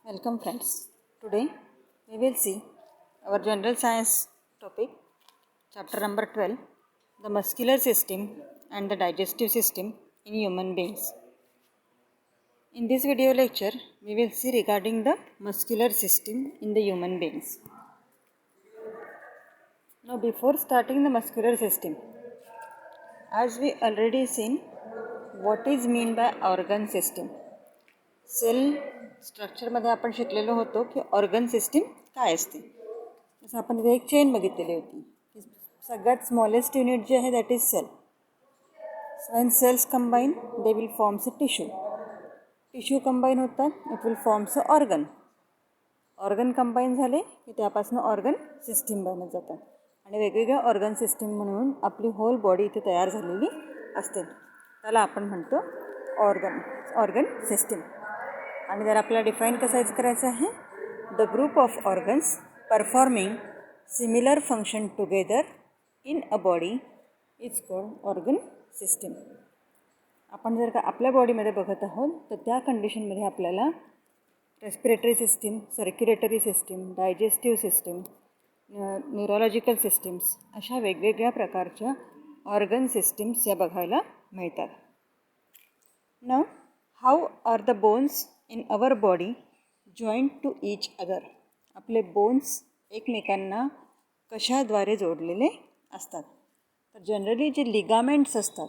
Welcome friends. Today we will see our general science topic, chapter number 12, the muscular system and the digestive system in human beings. In this video lecture, we will see regarding the muscular system in the human beings. Now before starting the muscular system, as we already seen, what is mean by organ system. Cell स्ट्रक्चरमध्ये आपण शिकलेलो होतो की organ system काय असते. जसं आपण इथे एक चेन बघितलेली होती की सगळ्यात स्मॉलेस्ट युनिट जे आहे that is cell. When cells combine they will forms a tissue combine होतात it will forms a organ combine झाले की त्यापासून ऑर्गन सिस्टीम बनत जातात आणि वेगवेगळ्या ऑर्गन सिस्टीम म्हणून आपली होल बॉडी इथे तयार झालेली असते. त्याला आपण म्हणतो ऑर्गन सिस्टीम. आणि जर आपल्याला डिफाईन कसं करायचं आहे, the group of organs performing similar function together in a body is called organ system. आपण जर का आपल्या बॉडीमध्ये बघत आहोत तर त्या कंडिशनमध्ये आपल्याला respiratory system, circulatory system, digestive system, neurological systems अशा वेगवेगळ्या प्रकारच्या ऑर्गन सिस्टीम्स या बघायला मिळतात. Now how are the bones in our body joint to each other. आपले बोन्स एकमेकांना कशाद्वारे जोडलेले असतात. तर जनरली जे लिगामेंट्स असतात,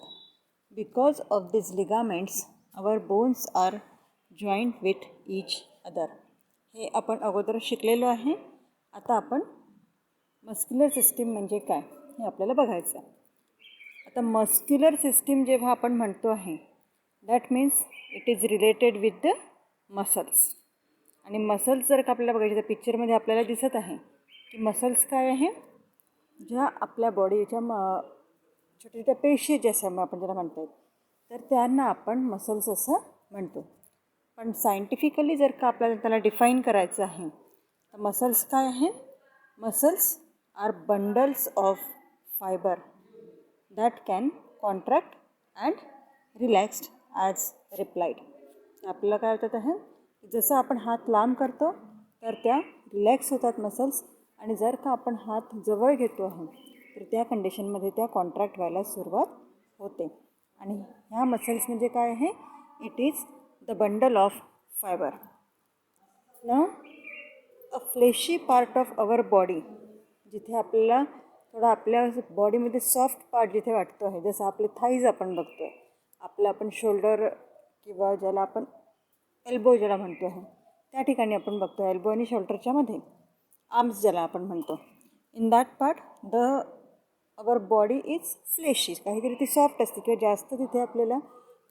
because of this ligaments our bones are joint with each other. हे आपण अगोदर शिकलेलो आहे. आता आपण मस्क्युलर सिस्टीम म्हणजे काय हे आपल्याला बघायचं आहे. आता मस्क्युलर सिस्टीम जेव्हा आपण म्हणतो आहे that means it is related with the muscles. आणि मसल्स जर का आपल्याला बघायचं तर पिक्चरमध्ये आपल्याला दिसत आहे की मसल्स काय आहे, ज्या आपल्या बॉडीच्या छोट्या छोट्या पेशी जसं आपण ज्याला म्हणतो तर त्यांना आपण मसल्स असं म्हणतो. पण सायंटिफिकली जर का आपल्याला त्याला डिफाईन करायचं आहे तर मसल्स काय आहे, muscles are bundles of fibre that can contract and relaxed as replied. आपल्याला काय होतात आहे, जसं आपण हात लांब करतो तर त्या रिलॅक्स होतात मसल्स, आणि जर का आपण हात जवळ घेतो आहे तर त्या कंडिशनमध्ये त्या कॉन्ट्रॅक्ट व्हायला सुरुवात होते. आणि ह्या मसल्स म्हणजे काय आहे, it is the bundle of fibre. Now a fleshy part of our body, जिथे आपल्याला थोडा आपल्या बॉडीमध्ये सॉफ्ट पार्ट जिथे वाटतो आहे, जसं आपले थाईज आपण बघतो आहे, आपलं आपण शोल्डर किंवा ज्याला आपण एल्बो ज्याला म्हणतो आहे त्या ठिकाणी आपण बघतो, एल्बो आणि शोल्डरच्या मध्ये आर्म्स ज्याला आपण म्हणतो, in that part the our body is fleshy. काहीतरी ती सॉफ्ट असते किंवा जास्त तिथे आपल्याला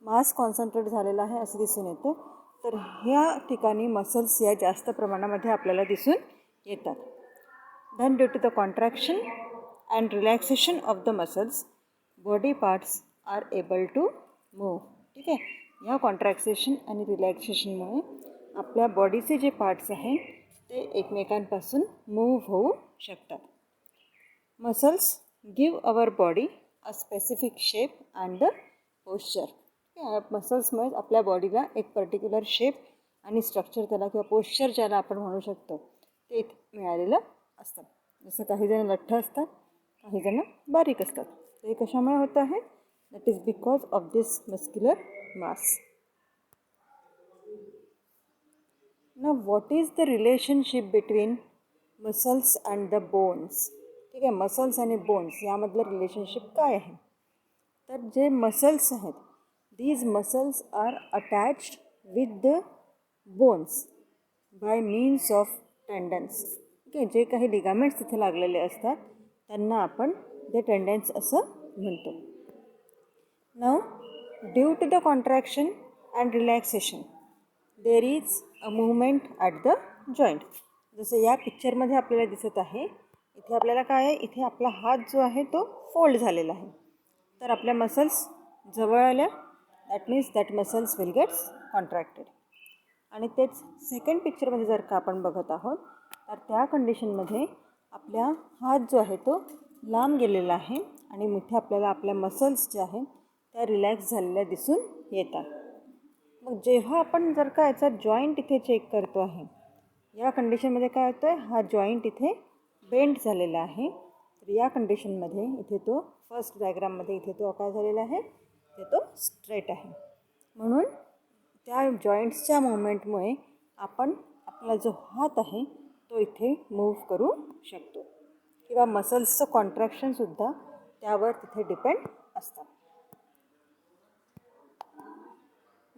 मास कॉन्सन्ट्रेट झालेला आहे असं दिसून येतं. तर ह्या ठिकाणी मसल्स या जास्त प्रमाणामध्ये आपल्याला दिसून येतात. Then due to the contraction and relaxation of the muscles body parts are able to move. ठीक आहे, या कॉन्ट्रॅक्सेशन आणि रिलॅक्सेशनमुळे आपल्या बॉडीचे जे पार्ट्स आहेत ते एकमेकांपासून मूव्ह होऊ शकतात. Muscles give our body a specific shape and the posture. मसल्समुळे आपल्या बॉडीला एक पर्टिक्युलर शेप आणि स्ट्रक्चर त्याला किंवा पोश्चर ज्याला आपण म्हणू शकतो ते मिळालेलं असतं. जसं काहीजण लठ्ठ असतात, काहीजण बारीक असतात. ते कशामुळे होतं आहे, that is because of this muscular mass. ना what is the relationship between muscles and the bones. ठीक आहे, मसल्स आणि बोन्स यामधलं रिलेशनशिप काय आहे. तर जे मसल्स आहेत, these muscles are attached with the bones by means of tendons. ठीक आहे, जे काही लिगामेंट्स तिथे लागलेले असतात त्यांना आपण द टेंडन्स असं म्हणतो. Now due to the contraction and relaxation there is a movement at the joint. जसं या पिक्चरमध्ये आपल्याला दिसत आहे, इथे आपल्याला काय आहे, इथे आपला हात जो आहे तो फोल्ड झालेला आहे. तर आपल्या मसल्स जवळ आल्या, that means that muscles will gets contracted. आणि तेच सेकंड पिक्चरमध्ये जर का आपण बघत आहोत तर त्या कंडिशनमध्ये आपल्या हात जो आहे तो लांब गेलेला आहे आणि इथे आपल्याला आपल्या मसल्स ज्या आहेत त्या रिलॅक्स झालेल्या दिसून येतात. मग जेव्हा आपण जर का याचा जॉईंट इथे चेक करतो आहे, या कंडिशनमध्ये काय होतं आहे, हा जॉईंट इथे बेंड झालेला आहे. तर या कंडिशनमध्ये इथे तो फर्स्ट डायग्राममध्ये इथे तो काय झालेला आहे, ते तो स्ट्रेट आहे. म्हणून त्या जॉईंट्सच्या मुवमेंटमुळे आपण आपला जो हात आहे तो इथे मूव्ह करू शकतो किंवा मसल्सचं कॉन्ट्रॅक्शनसुद्धा त्यावर तिथे डिपेंड असतात.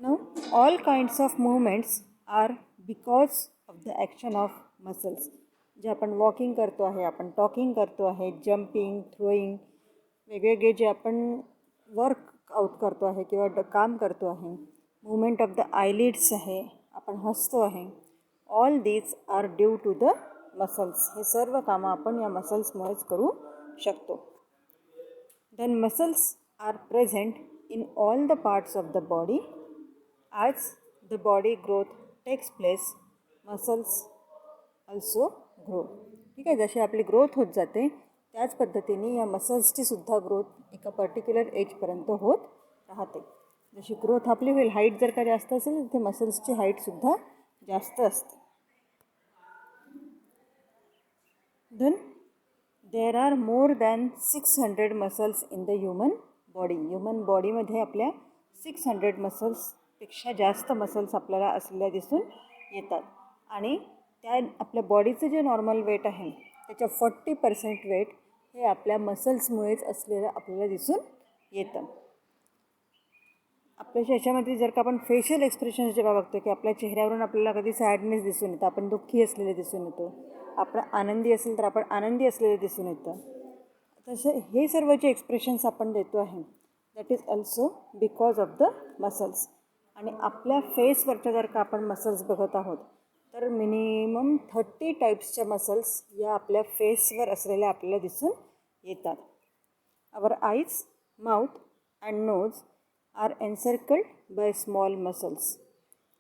Now, all kinds of movements are because of the action of muscles. जे आपण वॉकिंग करतो आहे, आपण टॉकिंग करतो आहे, जम्पिंग, थ्रोईंग, वेगवेगळे जे आपण वर्कआउट करतो आहे किंवा काम करतो आहे, मुवमेंट ऑफ द आयलिड्स आहे, आपण हसतो आहे, all these are due to the muscles. हे सर्व कामं आपण या मसल्समुळेच करू शकतो. Then muscles are present in all the parts of the body. As the body growth takes place, muscles also grow. ठीक आहे, जशी आपली ग्रोथ होत जाते त्याच पद्धतीने या मसल्सची सुद्धा ग्रोथ एका पर्टिक्युलर एजपर्यंत होत राहते. जशी ग्रोथ आपली होईल, हाईट जर का जास्त असेल तर मसल्सची हाईटसुद्धा जास्त असते. Then there are more than 600 muscles in the human body. Human बॉडीमध्ये आपल्या 600 मसल्सपेक्षा जास्त मसल्स आपल्याला असलेल्या दिसून येतात. आणि त्या आपल्या बॉडीचं जे नॉर्मल वेट आहे त्याच्या 40% वेट हे आपल्या मसल्समुळेच असलेलं आपल्याला दिसून येतं. आपल्या ह्याच्यामध्ये जर का आपण फेशियल एक्सप्रेशन्स जेव्हा बघतो की आपल्या चेहऱ्यावरून आपल्याला कधी सॅडनेस दिसून येतं, आपण दुःखी असलेले दिसून येतो, आपण आनंदी असेल तर आपण आनंदी असलेले दिसून येतं. तसं हे सर्व जे एक्सप्रेशन्स आपण देतो आहे that is also because of the muscles. आणि आपल्या फेसवरच्या जर का आपण मसल्स बघत आहोत तर मिनिमम 30 टाईप्सच्या मसल्स या आपल्या फेसवर असलेल्या आपल्याला दिसून येतात. Our eyes, mouth and nose are encircled by small muscles.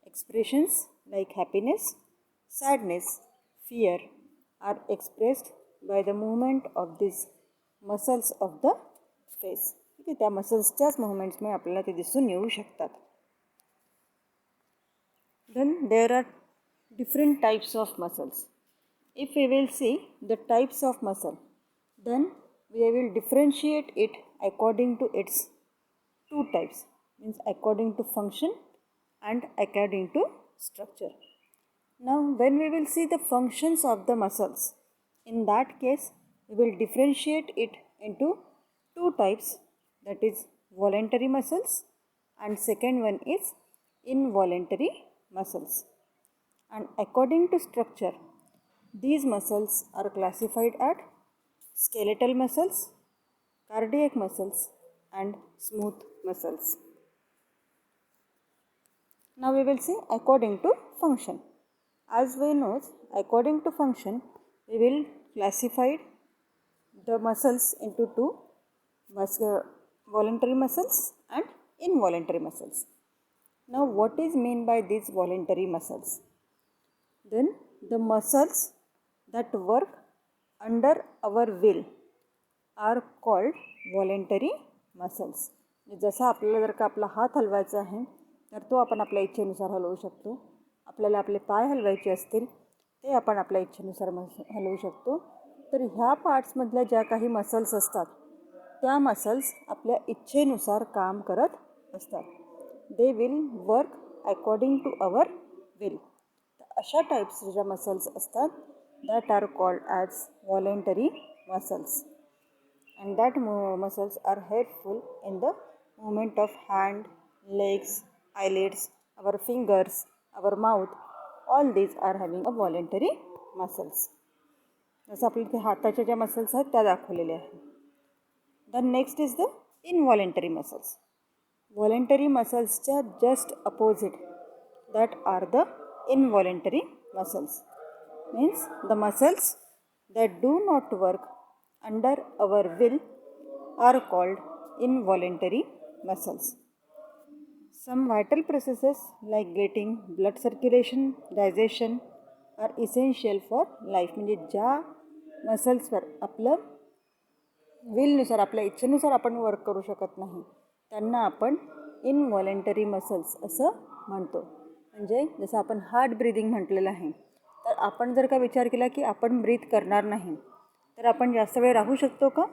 Expressions like happiness, sadness, fear are expressed by the movement of these muscles of the face. ठीक आहे, त्या मसल्सच्याच मुवमेंट्समुळे आपल्याला ते दिसून येऊ शकतात. Then there are different types of muscles. If we will see the types of muscle, then we will differentiate it according to its two types, means according to function and according to structure. Now when we will see the functions of the muscles, in that case we will differentiate it into two types, that is voluntary muscles and second one is involuntary muscles. And according to structure, these muscles are classified at skeletal muscles, cardiac muscles and smooth muscles. Now we will see according to function. As we know, according to function, we will classify the muscles into two, voluntary muscles and involuntary muscles. Now what is meant by these voluntary muscles? Then the muscles that work under our will are called voluntary muscles. जसा आपल्याला जर का आपला हात हलवायचा आहे तर तो आपण आपल्या इच्छेनुसार हलवू शकतो. आपल्याला आपले पाय हलवायचे असतील ते आपण आपल्या इच्छेनुसार हलवू शकतो. तर ह्या पार्ट्समधल्या ज्या काही मसल्स असतात त्या मसल्स आपल्या इच्छेनुसार काम करत असतात. They will work according to our will. अशा टाईप्स ज्या मसल्स असतात that are called as voluntary muscles. And that muscles are helpful in the movement of hand, legs, eyelids, our fingers, our mouth. All these are having a voluntary muscles. जसं आपल्या इथे हाताच्या ज्या muscles आहेत त्या दाखवलेल्या आहेत. Then next is the involuntary muscles. Voluntary musclesच्या just opposite, that are the involuntary muscles. Means the muscles that do not work under our will are called involuntary muscles. Some vital processes like getting blood circulation, digestion are essential for life. म्हणजे ज्या मसल्सवर आपलं विलनुसार आपल्या इच्छेनुसार आपण work करू शकत नाही त्यांना आपण इनव्हॉलेंटरी मसल्स असं म्हणतो. म्हणजे जसं आपण हार्ट ब्रीदिंग म्हटलेलं आहे, तर आपण जर का विचार केला की आपण ब्रीथ करणार नाही तर आपण जास्त वेळ राहू शकतो का?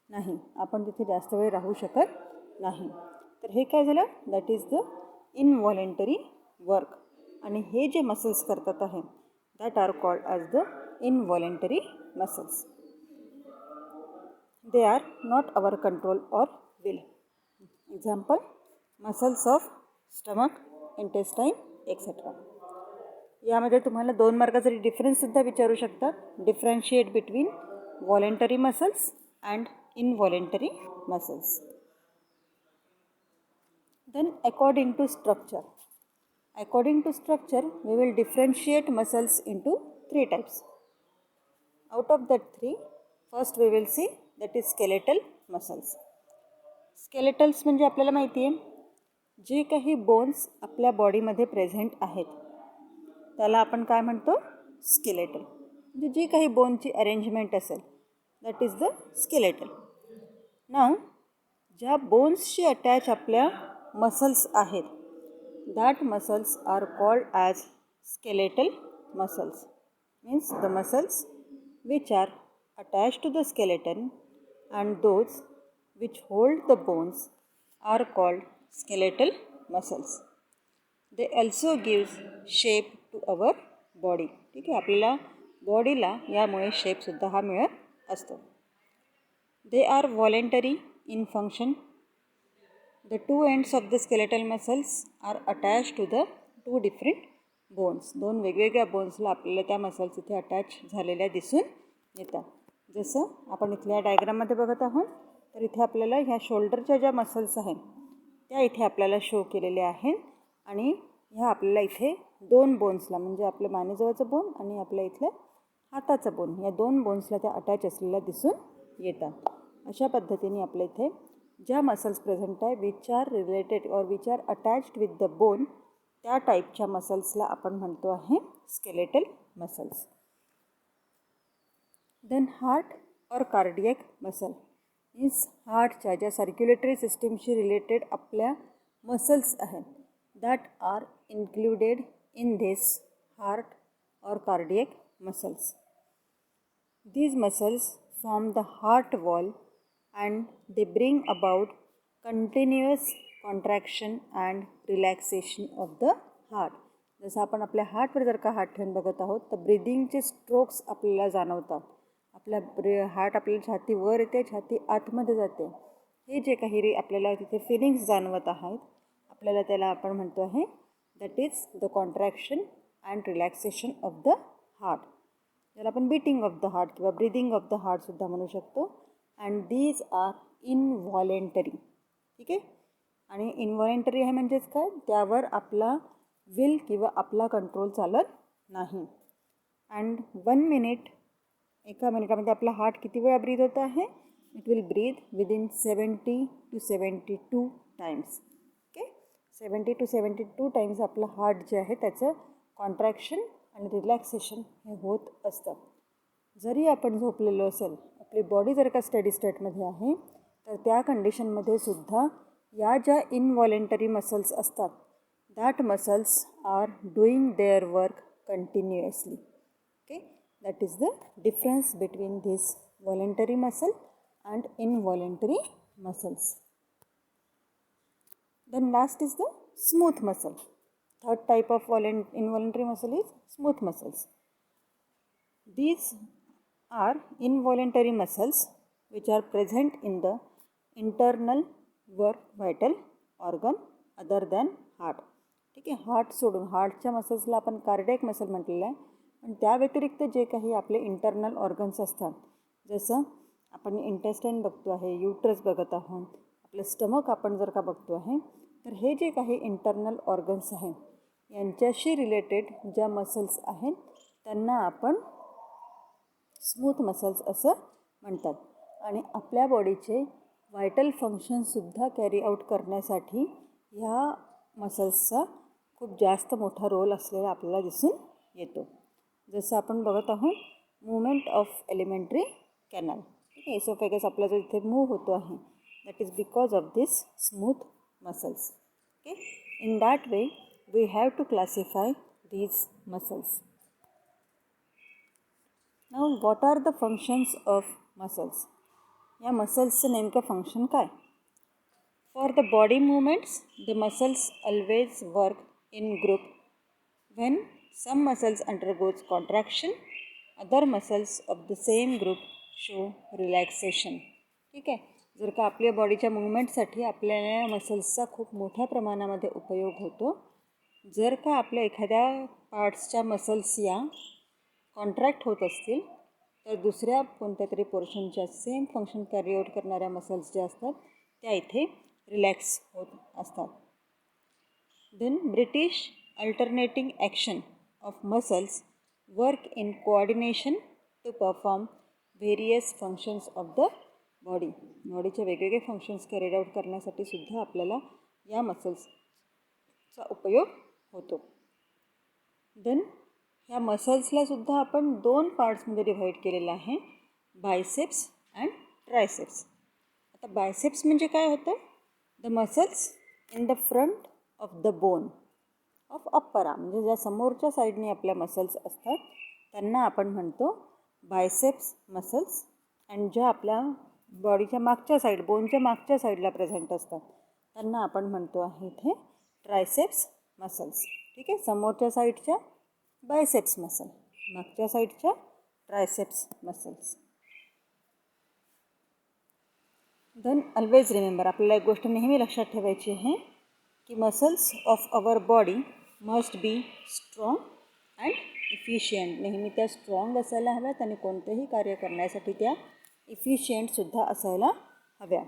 नाही, आपण तिथे जास्त वेळ राहू शकत नाही. तर हे काय झालं? That is the involuntary work. आणि हे जे मसल्स करतात आहे that are called as the involuntary muscles. They are not our control or will. Example, muscles of stomach, intestine etcetera. यामध्ये तुम्हाला 2 मार्काचा डिफरन्ससुद्धा विचारू शकतात. Differentiate between voluntary muscles and involuntary muscles. Then according to structure, we will differentiate muscles into 3 types. Out of that 3, first we will see that is skeletal muscles. Skeletals म्हणजे आपल्याला माहिती आहे, जे काही बोन्स आपल्या बॉडीमध्ये प्रेझेंट आहेत त्याला आपण काय म्हणतो? स्केलेटल. म्हणजे जी काही बोनची अरेंजमेंट असेल दॅट इज द स्केलेटल. नाव ज्या बोन्सशी अटॅच आपल्या मसल्स आहेत that muscles are called as skeletal muscles. Means the muscles which are attach to the skeleton and those which hold the bones are called skeletal muscles. They also gives shape to our body. ठीक आहे, आपल्याला बॉडीला यामुळे शेपसुद्धा हा मिळत असतो. They are voluntary in function. The two ends of the skeletal muscles are attached to the 2 different bones. 2 वेगवेगळ्या बोन्सला आपल्याला त्या मसल्स इथे अटॅच झालेल्या दिसून येतात. जसं आपण इथल्या डायग्राममध्ये बघत आहोत, तर इथे आपल्याला ह्या शोल्डरच्या ज्या मसल्स आहेत त्या इथे आपल्याला शो केलेल्या आहेत. आणि ह्या आपल्याला इथे 2 बोन्सला, म्हणजे आपलं मानेजवळचं बोन आणि आपल्या इथलं हाताचं बोन, या 2 बोन्सला त्या अटॅच असलेल्या दिसून येतात. अशा पद्धतीने आपल्या इथे ज्या मसल्स प्रेझेंट आहे which are related or which are attached with the bone, त्या टाईपच्या मसल्सला आपण म्हणतो आहे skeletal muscles. Then heart or cardiac muscle. Means हार्टच्या ज्या सर्क्युलेटरी सिस्टीमशी रिलेटेड आपल्या मसल्स आहेत that are included in this heart or cardiac muscles. These muscles form the heart wall and they bring about continuous contraction and relaxation of the heart. जसं आपण आपल्या हार्टवर जर का हात ठेवून बघत आहोत तर ब्रिदिंगचे स्ट्रोक्स आपल्याला जाणवतात. आपल्या हार्ट आपल्याला छाती वर येते, छाती आतमध्ये जाते. हे जे काही आपल्याला तिथे फिलिंग्स जाणवत आहेत आपल्याला त्याला आपण म्हणतो आहे that is the contraction and relaxation of the heart. ज्याला आपण बीटिंग ऑफ द हार्ट किंवा ब्रिदिंग ऑफ द हार्टसुद्धा म्हणू शकतो. And these are involuntary. ठीक आहे, आणि इनव्हॉलेंटरी आहे म्हणजेच काय? त्यावर आपला विल किंवा आपला कंट्रोल चालत नाही. अँड 1 मिनिट, एका मिनिटामध्ये आपला हार्ट किती वेळा ब्रीद होत आहे? It will breathe within 70 to 72 Times. Okay, 70 to 72 Times आपलं हार्ट जे आहे त्याचं कॉन्ट्रॅक्शन आणि रिलॅक्सेशन हे होत असतं. जरी आपण झोपलेलो असेल, आपली बॉडी जर का स्टडी स्टेटमध्ये आहे तर त्या कंडिशनमध्ये सुद्धा या ज्या इनव्हॉलेंटरी मसल्स असतात that muscles are doing their work continuously. Okay, that is the difference between this voluntary muscle and involuntary muscles. Then last is the smooth muscle. Third type of involuntary muscle is smooth muscles. These are involuntary muscles which are present in the internal vital organ other than heart. ठीक आहे, heart सोडून हार्टच्या मसल्सला आपण cardiac muscle म्हटलेलं आहे, पण त्या व्यतिरिक्त जे काही आपले इंटरनल ऑर्गन्स असतात, जसं आपण इंटेस्टाईन बघतो आहे, युट्रस बघत आहोत, आपलं स्टमक आपण जर का बघतो आहे, तर हे जे काही इंटरनल ऑर्गन्स आहेत यांच्याशी रिलेटेड ज्या मसल्स आहेत त्यांना आपण स्मूथ मसल्स असं म्हणतात. आणि आपल्या बॉडीचे व्हायटल फंक्शनसुद्धा कॅरी आऊट करण्यासाठी ह्या मसल्सचा खूप जास्त मोठा रोल असलेला आपल्याला दिसून येतो. जसं आपण बघत आहोत मुवमेंट ऑफ एलिमेंटरी कॅनल. ठीक आहे, एसोफेगस आपला जो इथे मूव्ह होतो आहे that is because of this smooth muscles. Okay, in that way we have to classify these muscles. Now what are the functions of muscles? या मसल्सचं नेमकं फंक्शन काय? For the body movements, the muscles always work in group. When some muscles undergoes contraction, other muscles of the same group show relaxation. ठीक आहे. जर का आपल्या बॉडीच्या मुवमेंटसाठी आपल्याला मसल्सचा खूप मोठ्या प्रमाणामध्ये उपयोग होतो. जर का आपल्या एखाद्या पार्ट्सच्या मसल्स या कॉन्ट्रॅक्ट होत असतील तर दुसऱ्या कोणत्या तरी पोर्शनच्या सेम फंक्शन कॅरी आउट करणाऱ्या मसल्स ज्या असतात त्या इथे रिलॅक्स होत असतात. Then British alternating action of muscles work in coordination to perform various functions of the body. बॉडीचे वेगवेगळे फंक्शन्स कॅरीड आउट करण्यासाठी सुद्धा आपल्याला या मसल्सचा उपयोग होतो. देन ह्या मसल्सलासुद्धा आपण 2 पार्ट्समध्ये डिव्हाइड केलेलं आहे, बायसेप्स अँड ट्रायसेप्स. आता बायसेप्स म्हणजे काय होतं? The muscles in the front of the bone of upper arm. म्हणजे ज्या समोरच्या साईडने आपल्या मसल्स असतात त्यांना आपण म्हणतो बायसेप्स मसल्स. अँड ज्या आपल्या बॉडीच्या मागच्या साईड, बोनच्या मागच्या साईडला प्रेझेंट असतात त्यांना आपण म्हणतो आहे इथे ट्रायसेप्स मसल्स. ठीक आहे. समोरच्या साईडच्या बायसेप्स मसल, मागच्या साईडच्या triceps muscles. Then always remember, आपल्याला एक गोष्ट नेहमी लक्षात ठेवायची आहे की muscles of our body must be strong and efficient. नेहमी त्या स्ट्रॉंग असायला हव्यात आणि कोणतेही कार्य करण्यासाठी त्या इफिशियंटसुद्धा असायला हव्या.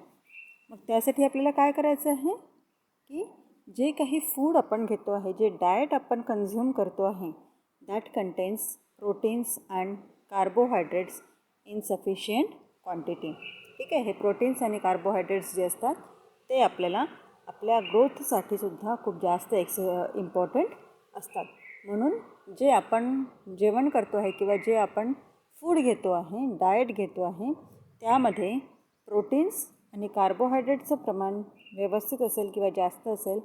मग त्यासाठी आपल्याला काय करायचं आहे की जे काही फूड आपण घेतो आहे, जे डाएट आपण कन्झ्युम करतो आहे, that contains proteins and carbohydrates in sufficient quantity. ठीक आहे. हे प्रोटीन्स आणि कार्बोहायड्रेट्स जे असतात ते आपल्याला आपल्या ग्रोथसाठी सुद्धा खूप जास्त इम्पॉर्टंट असतात. म्हणून जे आपण जेवण करतो आहे किंवा जे आपण फूड घेतो आहे, डाएट घेतो आहे, त्यामध्ये प्रोटीन्स आणि कार्बोहायड्रेटचं प्रमाण व्यवस्थित असेल किंवा जास्त असेल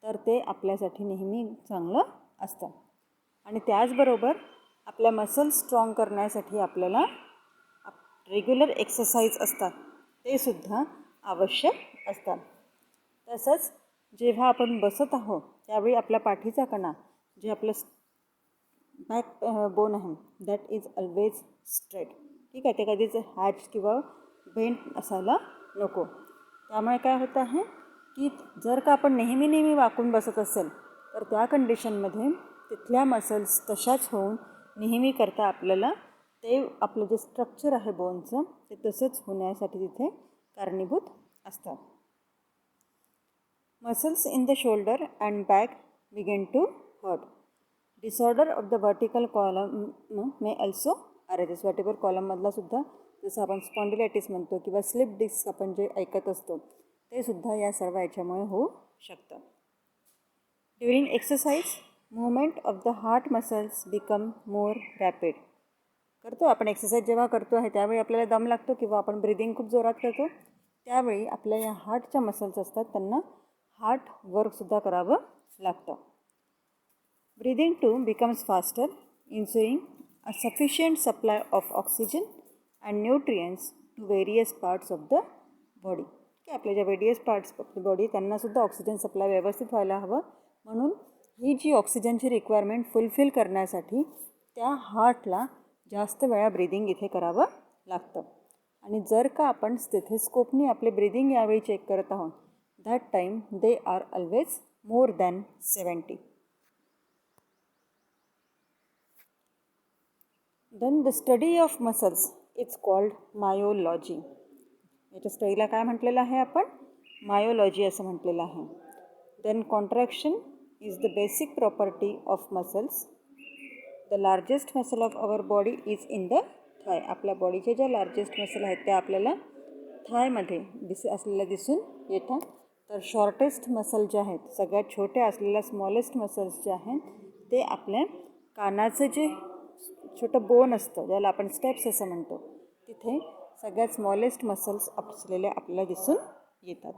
तर ते आपल्यासाठी नेहमी चांगलं असतं. आणि त्याचबरोबर आपल्या मसल्स स्ट्रॉंग करण्यासाठी आपल्याला रेग्युलर एक्सरसाइज असतात ते सुद्धा आवश्यक असतात. तसंच जेव्हा आपण बसत आहोत त्यावेळी आपल्या पाठीचा कणा, जे आपलं बॅक बोन आहे, दॅट इज ऑलवेज स्ट्रेट. ठीक आहे. ते कधीच हॅच किंवा बेंट असायला नको. त्यामुळे काय होतं आहे की जर का आपण नेहमी वाकून बसत असेल तर त्या कंडिशनमध्ये तिथल्या मसल्स तशाच होऊन नेहमी करता आपल्याला ते आपलं जे स्ट्रक्चर आहे बोनचं ते तसंच होण्यासाठी तिथे कारणीभूत असतात. Muscles in the shoulder and back begin to hurt. Disorder of the vertical column may also arise. Vertical कॉलममधला सुद्धा जसं आपण स्पॉन्डिलायटिस म्हणतो किंवा स्लिप डिस्क आपण जे ऐकत असतो ते सुद्धा या सर्व याच्यामुळे होऊ शकतं. During exercise movement of the heart muscles become more rapid. करतो आपण एक्सरसाइज जेव्हा करतो आहे त्यावेळी आपल्याला दम लागतो किंवा आपण ब्रिदिंग खूप जोरात करतो, त्यावेळी आपल्या या हार्टच्या मसल्स असतात त्यांना हार्ट वर्कसुद्धा करावं लागतं. Breathing too becomes faster, insuring a sufficient supply of oxygen and nutrients to various parts of the body. की आपल्या ज्या various parts of the body त्यांनासुद्धा ऑक्सिजन सप्लाय व्यवस्थित व्हायला हवं. म्हणून ही जी ऑक्सिजनची रिक्वायरमेंट फुलफिल करण्यासाठी त्या हार्टला जास्त वेळा ब्रिदिंग इथे करावं लागतं. आणि जर का आपण स्टेथोस्कोपनी आपले ब्रिदिंग यावेळी चेक करत आहोत, that time they are always more than 70. Then the study of muscles it's called myology. याच्या स्टडीला काय म्हटलेलं आहे आपण? मायोलॉजी असं म्हटलेलं आहे. Then contraction is the basic property of muscles. The largest muscle of our body is in the thigh. आपल्या बॉडीचे ज्या लार्जेस्ट मसल आहेत त्या आपल्याला थायमध्ये असलेल्या दिसून येतात. तर शॉर्टेस्ट मसल जे आहेत, सगळ्यात छोट्या असलेल्या स्मॉलेस्ट मसल्स जे आहेत ते आपल्या कानाचं जे छोटं बोन असतं ज्याला आपण स्टेप्स असं म्हणतो, तिथे सगळ्यात स्मॉलेस्ट मसल्स असलेल्या आपल्याला दिसून येतात.